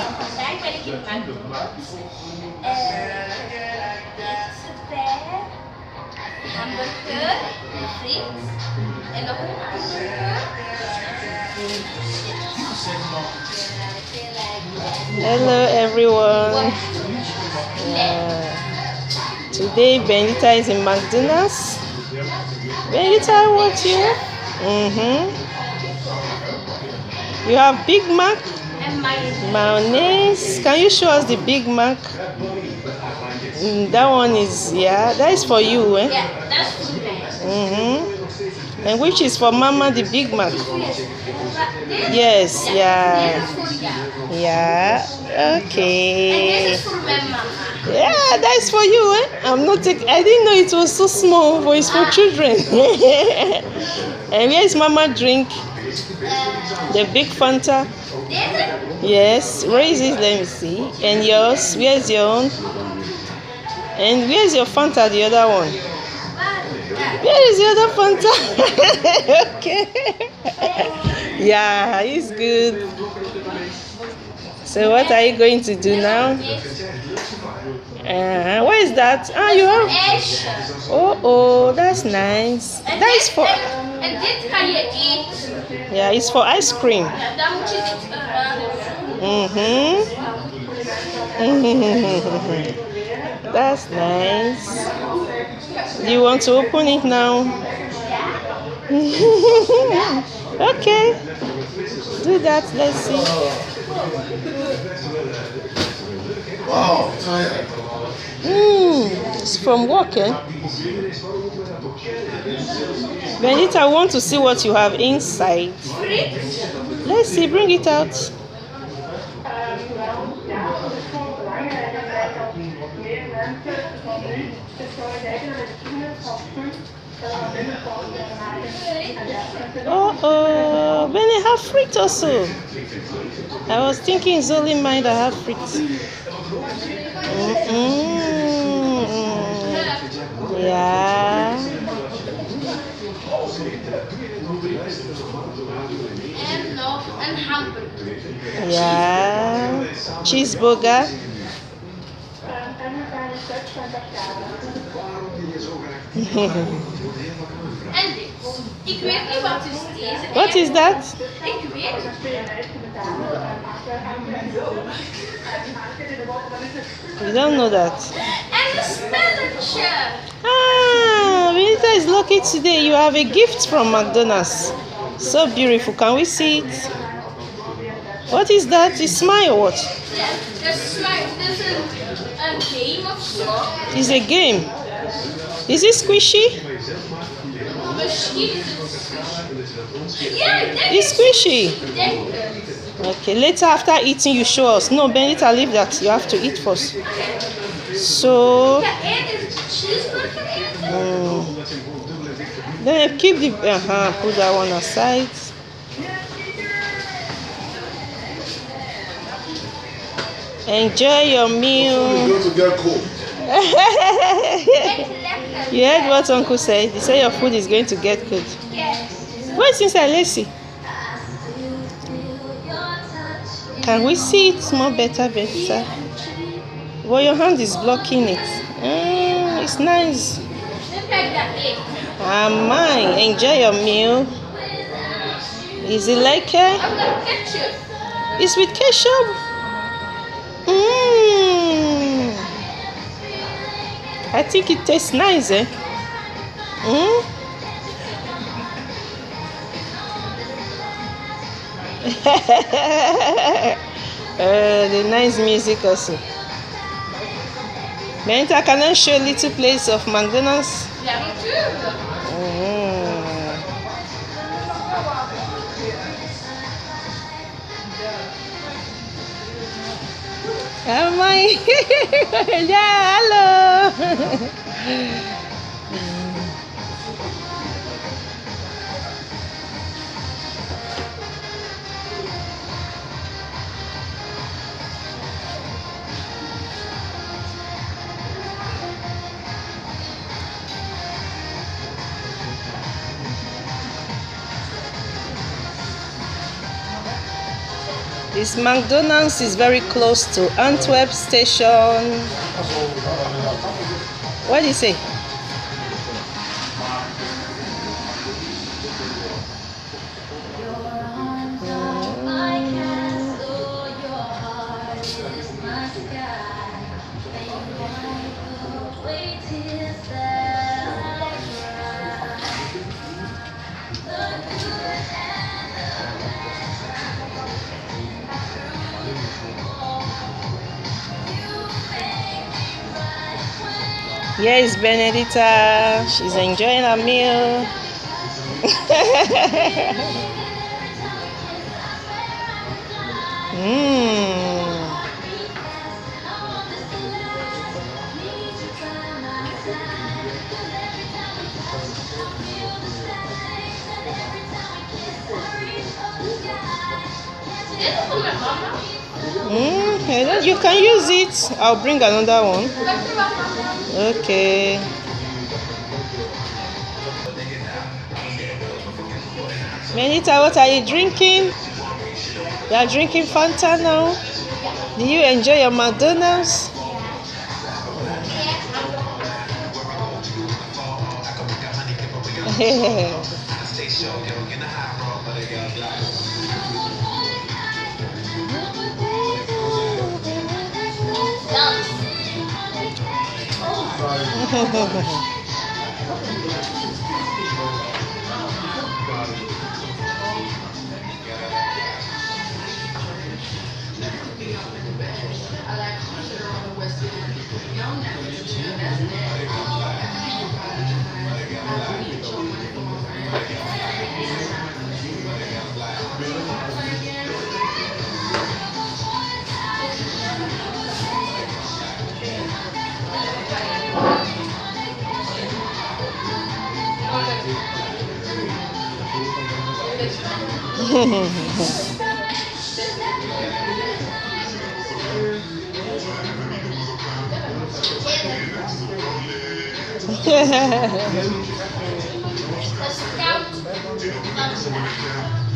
vandaag ben ik in Macdonald. Eetspij, hamburger, friet en nog een hamburger. Hello everyone. Today Benita is in Macdonald's. Benita, what you? You have Big Mac, En mayonnaise. Can you show us the Big Mac? That one is, that is for you, eh? Ja, dat is voor mij. And which is for Mama, the Big Mac? Dit? Yes, Dit yeah. is voor jou. Yeah, En okay. dit is voor mijn mama. Yeah, that is for you, eh? I didn't know it was so small, but it's for children. And where is Mama drink? The big Fanta? Deze? Yes, where is it? Let me see. And yours? Where's your own? And where's your Fanta, the other one? Where is the other Fanta? Okay. Yeah, it's good. So what are you going to do now? What is that? You have. IJsje. Oh, that's nice. That is for. En dit kan je eten. Yeah, it's for ice cream. Ja, dan moet je dit That's nice. Do you want to open it now? Okay. Do that. Let's see. It's from work, eh? Benita, I want to see what you have inside. Let's see, bring it out. Oh, Benny have fruit also. I was thinking it's only mine that have fruit. Yeah. En nog een hamburger. Yeah. Cheeseburger. En dit. Ik weet niet wat is deze. What is that? Ik weet het. You don't know that. En een spelletje. Benita is lucky today. You have a gift from Macdonald's. So beautiful. Can we see it? What is that? It's smile or what? Ja, dat is een game of zo. It's a game. Is it squishy? Misschien is het squishy. Ja, ik denk It's squishy. Ik denk het. Okay, later after eating you show us. No, Benita, leave that. You have to eat first. So, Ja, één is cheeseburger eten. then keep the, put that one aside. Enjoy your meal. Go to get cold. You heard what Uncle said? He said your food is going to get good. What's inside? Let's see. Can we see it more better, Benita? Well, your hand is blocking it. It's nice. Dan kan ik dat eten. Mine. Enjoy your meal. Is it like Ook nog ketchup. It's with ketchup? I think it tastes nice, eh? The nice music also. Benita, can I show a little place of McDonald's? Ja, natuurlijk. Yeah, hello. This McDonald's is very close to Antwerp station. What do you say? Here is Benedita. She's enjoying her meal. You can use it. I'll bring another one. Okay. Benita, what are you drinking? You are drinking Fanta now? Do you enjoy your McDonald's?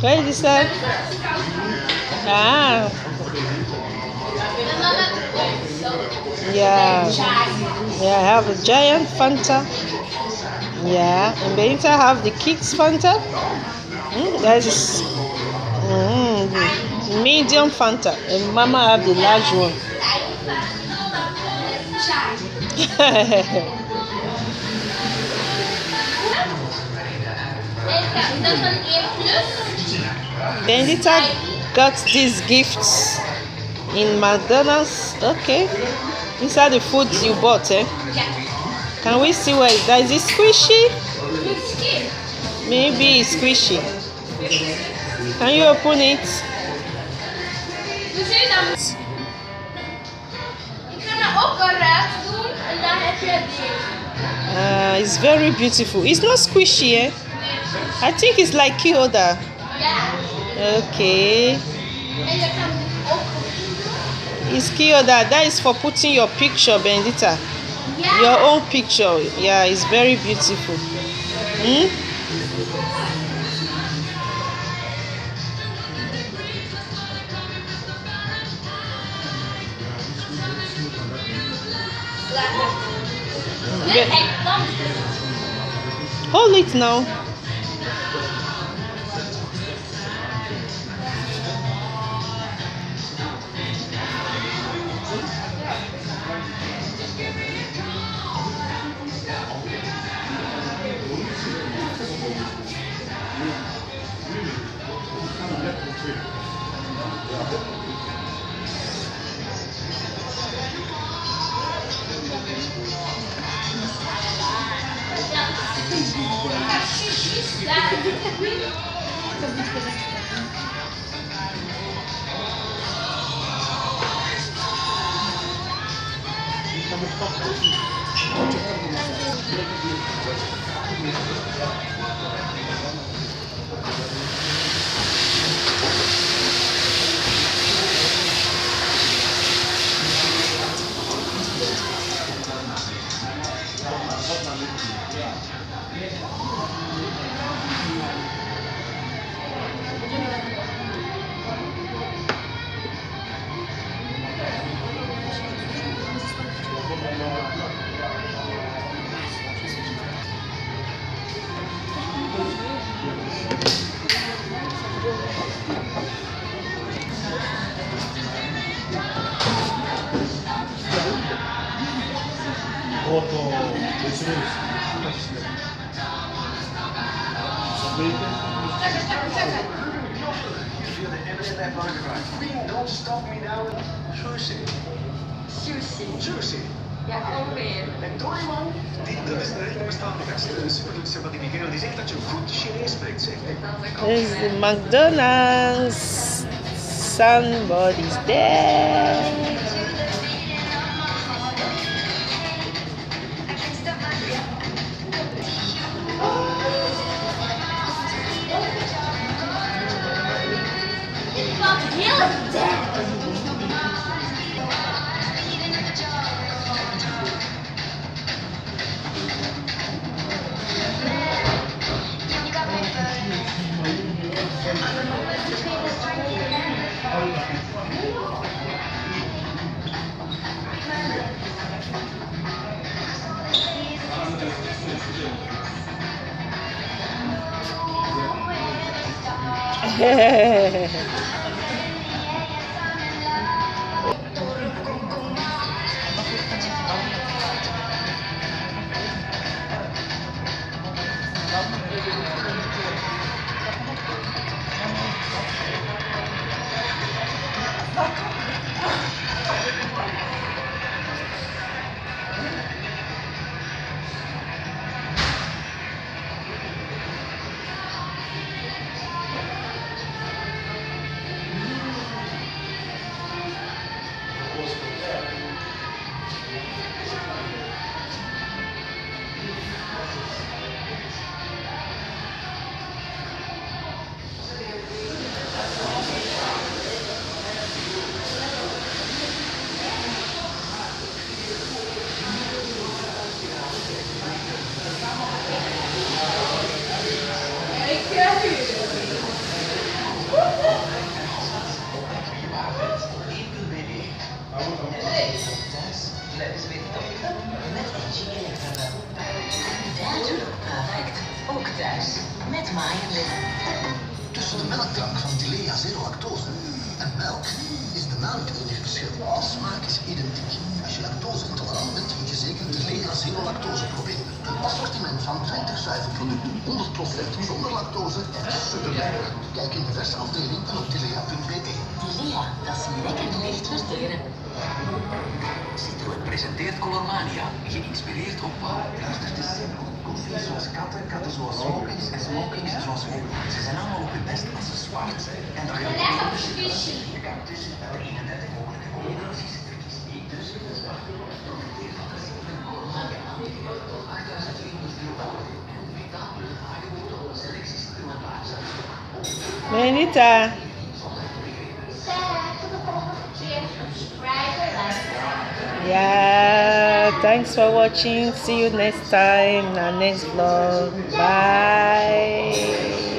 What is that? Ah. Yeah. Yeah, I have a giant Fanta. Yeah, and Benita have the kids Fanta. That is medium Fanta, and Mama have the large one. Benita got these gifts in McDonald's. Okay, these are the foods you bought, eh? Can we see what is that? Is it squishy? Maybe it's squishy. Can you open it? It's very beautiful. It's not squishy, eh? I think it's like key holder. Okay. It's key holder. That is for putting your picture, Benedita. Your own picture. Yeah, it's very beautiful. Hold it now. Don't stop me now. Sushi. Sushi. Ja, kom weer. En Tony man, dat is de hele bestaande beste superluxe, maar die kerel die zegt dat je goed Chinees spreekt, zeg. This is the Macdonald's. Somebody's there. Perfect. Ook thuis. Met maaienlip. Tussen de melkdrank van Tilea Zero Lactose en melk is de naam het enige verschil. De smaak is identiek. Als je lactose intolerant bent, moet je zeker Tilea Zero Lactose proberen. Een assortiment van 20 zuivelproducten, 100% zonder lactose en superlekker. Kijk in de verse afdeling en op tilea.be. Tilea, dat is lekker licht verteren. Citroën presenteert Colormania, geïnspireerd op luistert eens. Koffie zoals katten, katten zoals smokings en smokings zoals honden. Ze zijn allemaal op hun best als ze zwart zijn. En dat geldt ook voor de sushi. Je kan tussen de 31 mogelijke combinaties. Verkies één tussen de zwart. Profiteer van de Citroën Colormania aanbiedingen tot 8.400 € en veritabele aangeboden op de selectie Citroën Plaza. Benita. Yeah, thanks for watching. See you next time in our next vlog. Bye.